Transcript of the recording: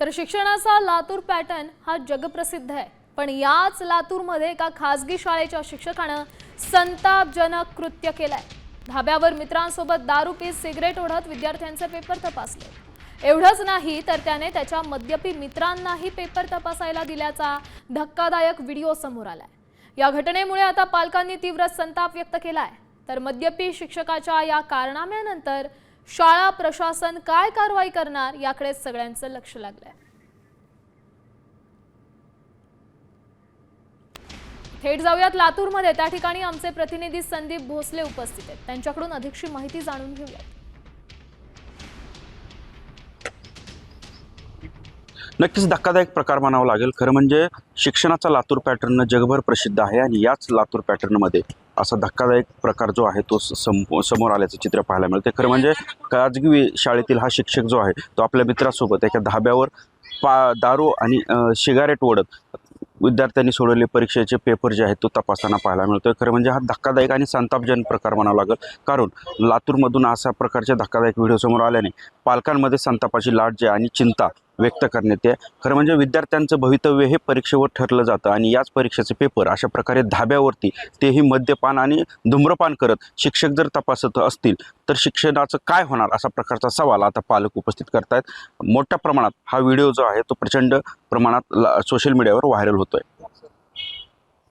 तर शिक्षणाचा लातूर पॅटर्न हा जगप्रसिद्ध आहे, पण याच लातूरमध्ये एका खासगी शाळेच्या शिक्षकानं संतापजनक कृत्य केलंय। धाब्यावर मित्रांसोबत दारू पीत सिगरेट ओढत विद्यार्थ्यांचे पेपर तपासले। एवढंच नाही तर त्याने त्याच्या मद्यपी मित्रांनाही पेपर तपासायला दिल्याचा धक्कादायक व्हिडिओ समोर आलाय। या घटनेमुळे आता पालकांनी तीव्र संताप व्यक्त केलाय। तर मद्यपी शिक्षकाच्या या कारनाम्यानंतर शाळा प्रशासन काय कारवाई करणार याकडे सगळ्यांचं लक्ष लागलंय। थेट जाऊयात लातूरमध्ये, त्या ठिकाणी आमचे प्रतिनिधी संदीप भोसले उपस्थित आहेत। त्यांच्याकडून अधिकची माहिती जाणून घेऊया। नक्कीच धक्कादायक प्रकार म्हणावा लागेल। खरं म्हणजे शिक्षणाचा लातूर पॅटर्न जगभर प्रसिद्ध आहे आणि याच लातूर पॅटर्नमध्ये असा धक्कादायक प्रकार जो आहे तो समोर आल्याचं चित्र पाहायला मिळते। खरं म्हणजे खाजगी शाळेतील हा शिक्षक जो आहे तो आपल्या मित्रासोबत एका धाब्यावर दारू आणि सिगारेट ओढत विद्यार्थ्यांनी सोडवले परीक्षेचे पेपर जे आहेत तो तपासताना पाहायला मिळतोय। खरं म्हणजे हा धक्कादायक आणि संतापजनक प्रकार म्हणावा लागेल, कारण लातूरमधून अशा प्रकारचे धक्कादायक व्हिडिओ समोर आल्याने पालकांमध्ये संतापाची लाट जी आणि चिंता व्यक्त करण्यात येते। खरं म्हणजे विद्यार्थ्यांचं भवितव्य हे परीक्षेवर ठरलं जातं आणि याच परीक्षेचे पेपर अशा प्रकारे धाब्यावरती तेही मद्यपान आणि धूम्रपान करत शिक्षक जर तपासत असतील तर शिक्षणाचं काय होणार, असा प्रकारचा सवाल आता पालक उपस्थित करतायत। मोठ्या प्रमाणात हा व्हिडिओ जो आहे तो प्रचंड प्रमाणात सोशल मीडियावर व्हायरल होतोय।